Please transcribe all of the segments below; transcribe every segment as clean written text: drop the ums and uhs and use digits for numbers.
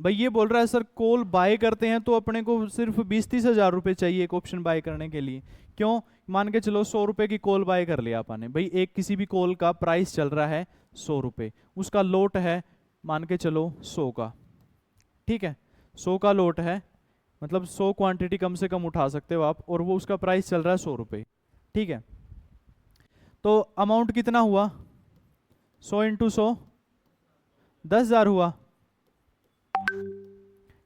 भाई ये बोल रहा है सर कॉल बाय करते हैं तो अपने को सिर्फ 20-30 हज़ार रुपये चाहिए एक ऑप्शन बाय करने के लिए। क्यों? मान के चलो 100 रुपये की कॉल बाय कर लिया आपने, भाई एक किसी भी कॉल का प्राइस चल रहा है 100 रुपये, उसका लोट है मान के चलो 100 का, ठीक है, 100 का लोट है, मतलब 100 क्वांटिटी कम से कम उठा सकते हो आप, और वो उसका प्राइस चल रहा है 100 रुपये, ठीक है। तो अमाउंट कितना हुआ? 100 इंटू 100 10,000 हुआ,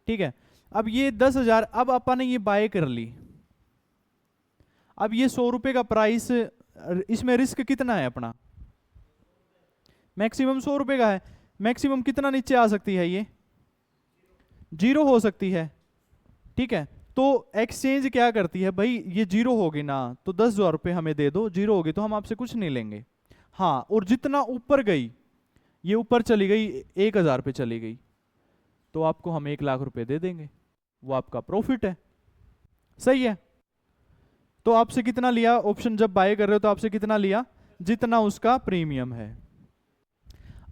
ठीक है। अब ये 10,000, अब अपन ने ये बाय कर ली, अब ये 100 रुपये का प्राइस, इसमें रिस्क कितना है अपना? मैक्सिमम 100 रुपये का है, मैक्सिमम कितना नीचे आ सकती है ये? 0 हो सकती है, ठीक है। तो एक्सचेंज क्या करती है भाई, ये 0 होगी ना तो 10,000 रुपये हमें दे दो, 0 होगी तो हम आपसे कुछ नहीं लेंगे। हाँ, और जितना ऊपर गई, ये ऊपर चली गई 1,000 पे चली गई, तो आपको हम 1,00,000 रुपये दे देंगे, वो आपका प्रॉफिट है, सही है। तो आपसे कितना लिया ऑप्शन जब बाय कर रहे हो, तो आपसे कितना लिया? जितना उसका प्रीमियम है।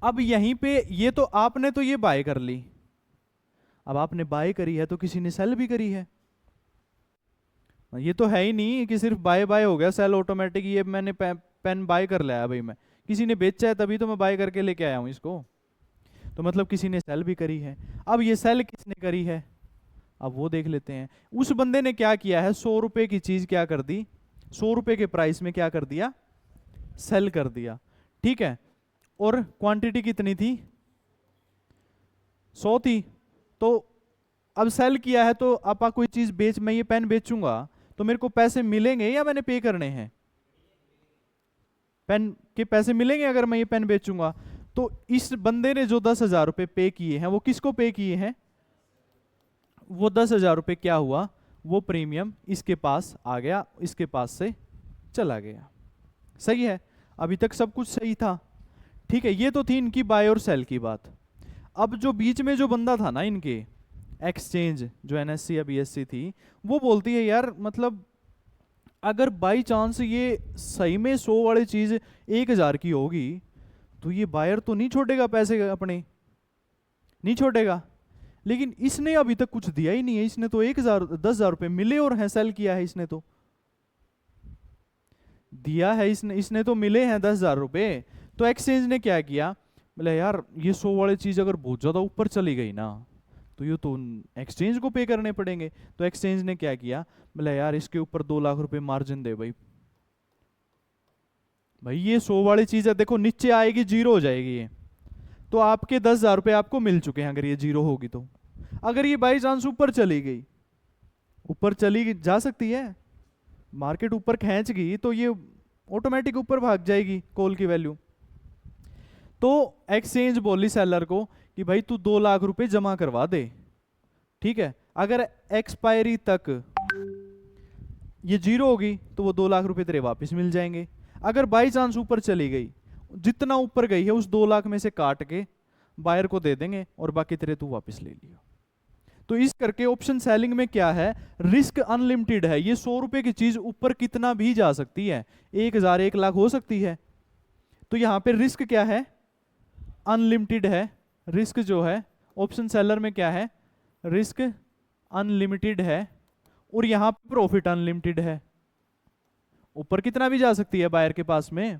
अब यहीं पे ये तो आपने तो ये बाय कर ली, अब आपने बाय करी है तो किसी ने सेल भी करी है, ये तो है ही नहीं कि सिर्फ बाय बाय हो गया सेल ऑटोमेटिक, ये मैंने पेन बाय कर लिया भाई, मैं किसी ने बेचा है तभी तो मैं बाय करके लेके आया हूं इसको, तो मतलब किसी ने सेल भी करी है। अब ये सेल किसने करी है, अब वो देख लेते हैं। उस बंदे ने क्या किया है, 100 रुपए की चीज क्या कर दी, 100 रुपए के प्राइस में क्या कर दिया, सेल कर दिया, ठीक है। और क्वांटिटी कितनी थी? 100 थी। तो अब सेल किया है, तो आप कोई चीज बेच, मैं ये पेन बेचूंगा तो मेरे को पैसे मिलेंगे या मैंने पे करने हैं? पेन के पैसे मिलेंगे अगर मैं ये पेन बेचूंगा। तो इस बंदे ने जो 10,000 रुपये पे किए हैं, वो किसको पे किए हैं? वो 10,000 रुपये क्या हुआ, वो प्रीमियम इसके पास आ गया, इसके पास से चला गया, सही है। अभी तक सब कुछ सही था, ठीक है। ये तो थी इनकी बाय और सेल की बात। अब जो बीच में जो बंदा था ना इनके, एक्सचेंज जो एनएससी या बीएससी थी, वो बोलती है यार मतलब अगर बाई चांस ये सही में 100 वाली चीज 1,000 की होगी तो ये बायर तो नहीं छोड़ेगा, पैसे अपने नहीं छोड़ेगा, लेकिन इसने अभी तक कुछ दिया ही नहीं है, इसने तो 10,000 रुपये मिले और है सेल किया है, इसने तो दिया है, इसने तो मिले हैं 10,000 रुपये। तो एक्सचेंज ने क्या किया, बोले यार ये 100 वाली चीज अगर बहुत ज्यादा ऊपर चली गई ना तो ये तो एक्सचेंज को पे करने पड़ेंगे। तो एक्सचेंज ने क्या किया, बोले यार इसके ऊपर 2,00,000 रुपये मार्जिन दे भाई, भाई ये 100 वाली चीज है, देखो नीचे आएगी 0 हो जाएगी ये, तो आपके 10,000 रुपये आपको मिल चुके हैं अगर ये 0 होगी तो। अगर ये बाई चांस ऊपर चली गई, ऊपर चली जा सकती है, मार्केट ऊपर खींच गई तो ये ऑटोमेटिक ऊपर भाग जाएगी कॉल की वैल्यू। तो एक्सचेंज बोली सेलर को कि भाई तू 2,00,000 रुपये जमा करवा दे, ठीक है। अगर एक्सपायरी तक ये 0 होगी तो वो 2,00,000 रुपये तेरे वापस मिल जाएंगे। अगर बाई चांस ऊपर चली गई, जितना ऊपर गई है उस 2,00,000 में से काट के बायर को दे देंगे और बाकी तेरे तू वापस ले लियो। तो इस करके ऑप्शन सेलिंग में क्या है, रिस्क अनलिमिटेड है, ये 100 रुपए की चीज ऊपर कितना भी जा सकती है, 1,000 1,00,000 हो सकती है। तो यहां पे रिस्क क्या है, अनलिमिटेड है। रिस्क जो है ऑप्शन सेलर में क्या है, रिस्क अनलिमिटेड है, और यहां पे प्रॉफिट अनलिमिटेड है, ऊपर कितना भी जा सकती है बायर के पास में।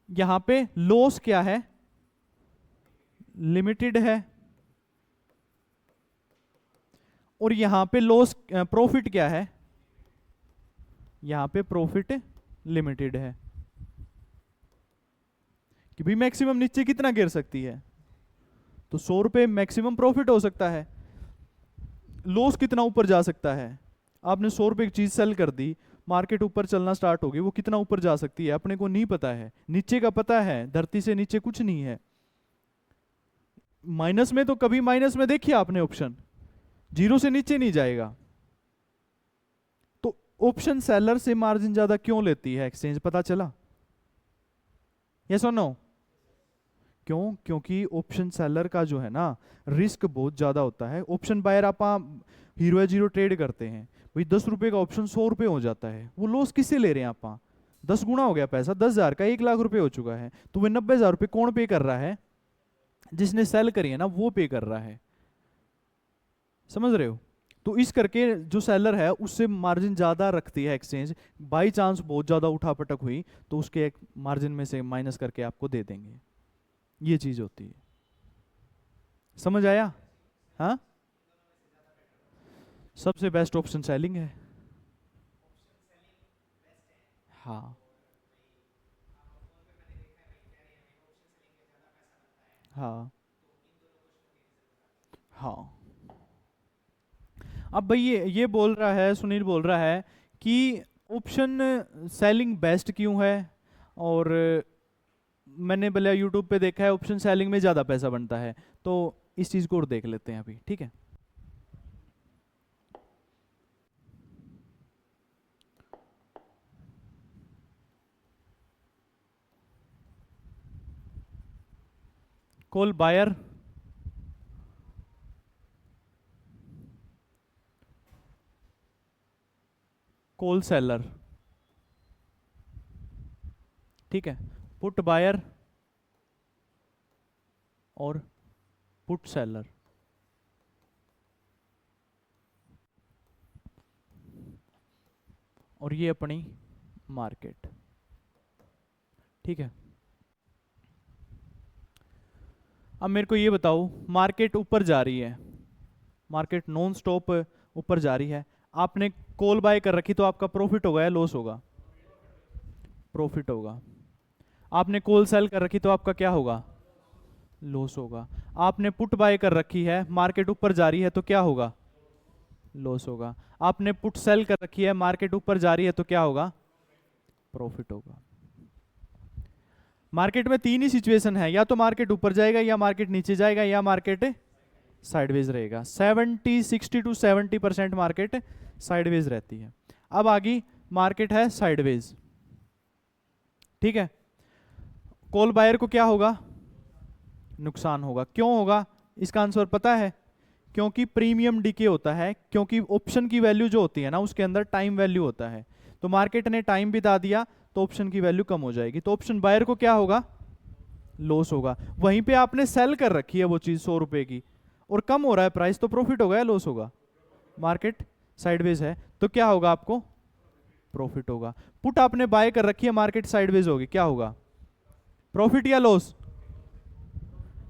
यहां पे लॉस क्या है, लिमिटेड है, और यहां पे लॉस प्रॉफिट क्या है, यहां पे प्रॉफिट लिमिटेड है, कि भाई मैक्सिमम नीचे कितना गिर सकती है, तो 100 रुपये मैक्सिमम प्रॉफिट हो सकता है। लॉस कितना ऊपर जा सकता है, आपने 100 रुपये की चीज सेल कर दी, मार्केट ऊपर चलना स्टार्ट होगी, वो कितना ऊपर जा सकती है अपने को नहीं पता है, नीचे का पता है, धरती से नीचे कुछ नहीं है। माइनस में तो कभी माइनस में देखिए आपने ऑप्शन 0 से नीचे नहीं जाएगा। तो ऑप्शन सेलर से मार्जिन ज्यादा क्यों लेती है एक्सचेंज, पता चला? यस और नो? क्यों? क्योंकि ऑप्शन सेलर का जो है ना रिस्क बहुत ज्यादा होता है। ऑप्शन बायर आप हीरो जीरो ट्रेड करते हैं, भाई 10 रुपए का ऑप्शन 100 रुपए हो जाता है, वो लॉस किससे ले रहे हैं आप? 10 गुना हो गया पैसा, 10,000 का 1,00,000 रुपए हो चुका है, तो वे 90,000 रुपए कौन पे कर रहा है? जिसने सेल करी है ना वो पे कर रहा है, समझ रहे हो? तो इस करके जो सेलर है उससे मार्जिन ज़्यादा रखती है एक्सचेंज, बाई चांस बहुत ज़्यादा उठापटक हुई तो उसके एक मार्जिन में से माइनस करके आपको दे देंगे, ये चीज़ होती है। समझ आया? हाँ, सबसे बेस्ट ऑप्शन सेलिंग है। हाँ हाँ हाँ। अब भाई ये बोल रहा है, सुनील बोल रहा है कि ऑप्शन सेलिंग बेस्ट क्यों है, और मैंने बोला यूट्यूब पे देखा है ऑप्शन सेलिंग में ज़्यादा पैसा बनता है, तो इस चीज़ को और देख लेते हैं अभी, ठीक है? कॉल बायर, कॉल सेलर, ठीक है, पुट बायर और पुट सेलर। और ये अपनी मार्केट, ठीक है। अब मेरे को ये बताओ, मार्केट ऊपर जा रही है, मार्केट नॉन स्टॉप ऊपर जा रही है, आपने कॉल बाय कर रखी तो आपका प्रॉफिट होगा या लॉस होगा? प्रॉफिट होगा। आपने कॉल सेल कर रखी तो आपका क्या होगा? लॉस होगा। आपने पुट बाय कर रखी है, मार्केट ऊपर जा रही है तो क्या होगा? लॉस होगा। आपने पुट सेल कर रखी है, मार्केट ऊपर जा रही है तो क्या होगा? प्रॉफिट होगा। मार्केट में तीन ही सिचुएशन है, या तो मार्केट ऊपर जाएगा, या मार्केट नीचे जाएगा, या मार्केट साइडवेज रहेगा। 60 टू 70% मार्केट साइडवेज रहती है। अब आगे मार्केट है साइडवेज, ठीक है। कॉल बायर को क्या होगा? नुकसान होगा। क्यों होगा? इसका आंसर पता है, क्योंकि प्रीमियम डीके होता है, क्योंकि ऑप्शन की वैल्यू जो होती है ना उसके अंदर टाइम वैल्यू होता है, तो मार्केट ने टाइम बिता दिया तो ऑप्शन की वैल्यू कम हो जाएगी, तो ऑप्शन बायर को क्या होगा? लॉस होगा। वहीं पे आपने सेल कर रखी है वो चीज 100 रुपए की और कम हो रहा है प्राइस, तो प्रॉफिट होगा या लॉस होगा? मार्केट साइडवेज है तो क्या होगा आपको? प्रॉफिट होगा। पुट आपने बाय कर रखी है, मार्केट साइडवेज होगी, क्या होगा? प्रॉफिट या लॉस?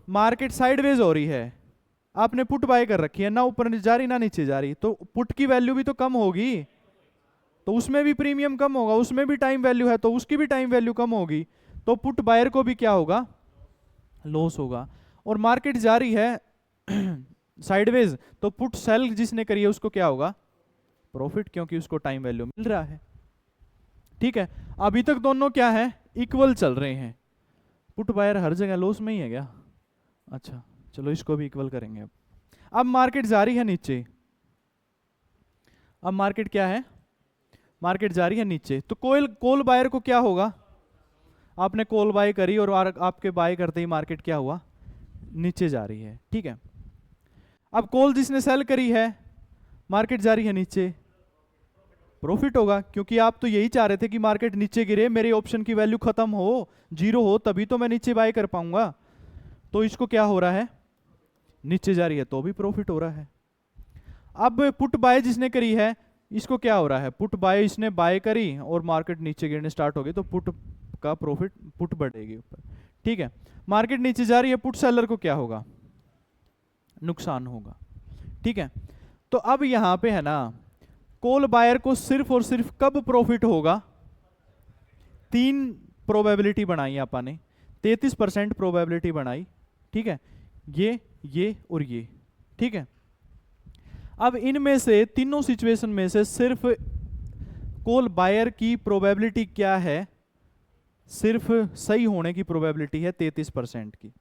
मार्केट साइडवेज हो रही है, आपने पुट बाय कर रखी है, ना ऊपर जा रही ना नीचे जा रही, तो पुट की वैल्यू भी तो कम होगी, तो उसमें भी प्रीमियम कम होगा, उसमें भी टाइम वैल्यू है तो उसकी भी टाइम वैल्यू कम होगी, तो पुट बायर को भी क्या होगा? लॉस होगा। और मार्केट जा रही है साइडवेज, तो पुट सेल जिसने करी है उसको क्या होगा? प्रॉफिट, क्योंकि उसको टाइम वैल्यू मिल रहा है, ठीक है। अभी तक दोनों क्या है? इक्वल चल रहे हैं। पुट बायर हर जगह लॉस में ही है क्या? अच्छा चलो इसको भी इक्वल करेंगे। अब मार्केट जा रही है नीचे, अब मार्केट क्या है? मार्केट जा रही है नीचे, तो कॉल बायर को क्या होगा? आपने कॉल बाय करी और आपके बाय करते ही मार्केट क्या हुआ? नीचे जा रही है, ठीक है। अब कॉल जिसने सेल करी है, मार्केट जा रही है नीचे, प्रॉफिट होगा, क्योंकि आप तो यही चाह रहे थे कि मार्केट नीचे गिरे, मेरे ऑप्शन की वैल्यू खत्म हो, जीरो हो, तभी तो मैं नीचे बाय कर पाऊंगा। तो इसको क्या हो रहा है? नीचे जा रही है तो भी प्रॉफिट हो रहा है। अब पुट बाय जिसने करी है, इसको क्या हो रहा है? पुट बाय इसने बाय करी और मार्केट नीचे गिरने स्टार्ट हो गई, तो पुट का प्रॉफिट, पुट बढ़ेगी ऊपर, ठीक है। मार्केट नीचे जा रही है, पुट सेलर को क्या होगा? नुकसान होगा, ठीक है। तो अब यहां पे है ना, कॉल बायर को सिर्फ और सिर्फ कब प्रॉफिट होगा? तीन प्रोबेबिलिटी बनाई आपा ने, 33% प्रोबेबिलिटी बनाई, ठीक है, ये और ये, ठीक है। अब इनमें से तीनों सिचुएशन में से सिर्फ कॉल बायर की प्रोबेबिलिटी क्या है? सिर्फ सही होने की प्रोबेबिलिटी है 33% की।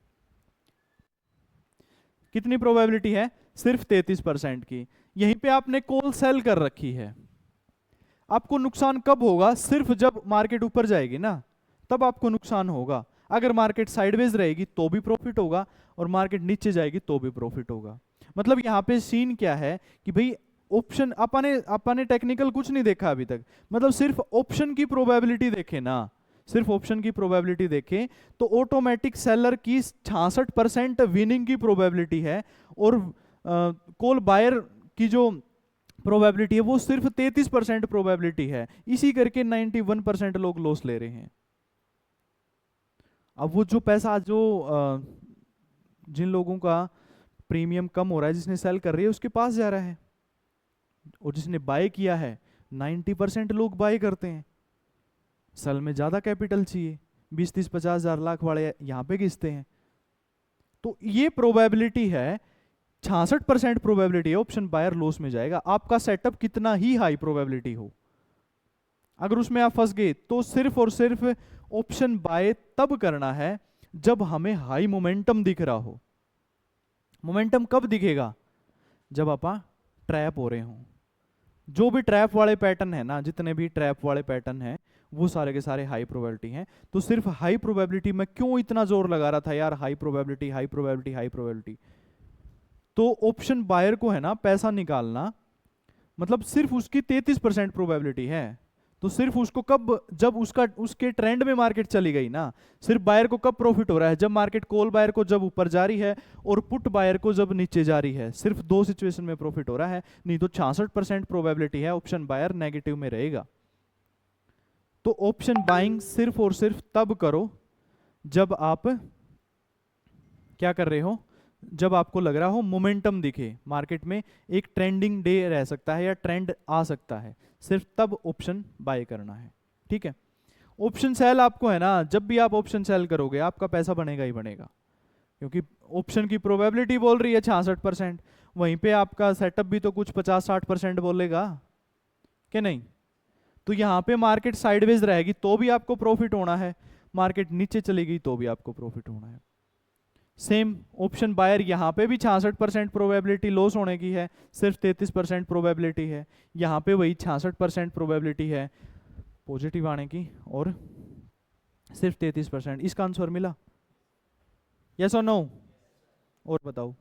कितनी प्रोबेबिलिटी है? सिर्फ 33% की। यहीं पे आपने कॉल सेल कर रखी है, आपको नुकसान कब होगा? सिर्फ जब मार्केट ऊपर जाएगी ना, तब आपको नुकसान होगा। अगर मार्केट साइडवेज रहेगी तो भी प्रॉफिट होगा, और मार्केट नीचे जाएगी तो भी प्रॉफिट होगा। मतलब यहाँ पे सीन क्या है कि भाई ऑप्शन, अपने टेक्निकल कुछ नहीं देखा अभी तक, मतलब सिर्फ ऑप्शन की प्रोबेबिलिटी देखे ना, सिर्फ ऑप्शन की प्रोबेबिलिटी देखें तो ऑटोमेटिक सेलर की 66% विनिंग की प्रोबेबिलिटी है, और कॉल बायर की जो प्रोबेबिलिटी है वो सिर्फ 33% प्रोबेबिलिटी है। इसी करके 91% लोग लॉस ले रहे हैं। अब वो जो पैसा जो जिन लोगों का प्रीमियम कम हो रहा है, जिसने सेल कर रही है उसके पास जा रहा है, और जिसने बाय किया है 90% लोग बाय करते हैं। सेल में ज्यादा कैपिटल चाहिए, 20, 30, 50 हजार लाख वाले यहां पे घिसते हैं। तो ये प्रोबेबिलिटी है, 66% प्रोबेबिलिटी है ऑप्शन बायर लॉस में जाएगा। आपका सेटअप कितना ही हाई प्रोबेबिलिटी हो, अगर उसमें आप फंस गए तो सिर्फ और सिर्फ ऑप्शन बाय तब करना है जब हमें हाई मोमेंटम दिख रहा हो। मोमेंटम कब दिखेगा? जब आप ट्रैप हो रहे हो। जो भी ट्रैप वाले पैटर्न है ना, जितने भी ट्रैप वाले पैटर्न है वो सारे के सारे हाई प्रोबेबिलिटी हैं। तो सिर्फ हाई प्रोबेबिलिटी में क्यों इतना जोर लगा रहा था यार, high probability high probability high probability. तो ऑप्शन बायर को है ना पैसा निकालना, मतलब सिर्फ उसकी 33% प्रोबेबिलिटी है। तो सिर्फ उसको कब, जब उसके ट्रेंड में मार्केट चली गई ना, सिर्फ बायर को कब प्रॉफिट हो रहा है, जब मार्केट कॉल बायर को जब ऊपर जा रही है और पुट बायर को जब नीचे जा रही है। सिर्फ दो सिचुएशन में प्रॉफिट हो रहा है, नहीं तो 66% प्रोबेबिलिटी है ऑप्शन बायर नेगेटिव में रहेगा। तो ऑप्शन बाइंग सिर्फ और सिर्फ तब करो जब आप क्या कर रहे हो, जब आपको लग रहा हो मोमेंटम दिखे मार्केट में, एक ट्रेंडिंग डे रह सकता है या ट्रेंड आ सकता है, सिर्फ तब ऑप्शन बाय करना है। ठीक है। ऑप्शन सेल आपको है ना, जब भी आप ऑप्शन सेल करोगे आपका पैसा बनेगा ही बनेगा, क्योंकि ऑप्शन की प्रोबेबिलिटी बोल रही है 66%, वहीं पे आपका सेटअप भी तो कुछ 50-60% बोलेगा कि नहीं। तो यहाँ पे मार्केट साइडवेज रहेगी तो भी आपको प्रॉफिट होना है, मार्केट नीचे चली गई तो भी आपको प्रॉफिट होना है। सेम ऑप्शन बायर यहाँ पे भी 66% प्रोबेबिलिटी लॉस होने की है, सिर्फ 33% प्रोबेबिलिटी है। यहाँ पे वही 66% प्रोबेबिलिटी है पॉजिटिव आने की, और सिर्फ 33%। इसका आंसर मिला? यस और नो? और बताओ।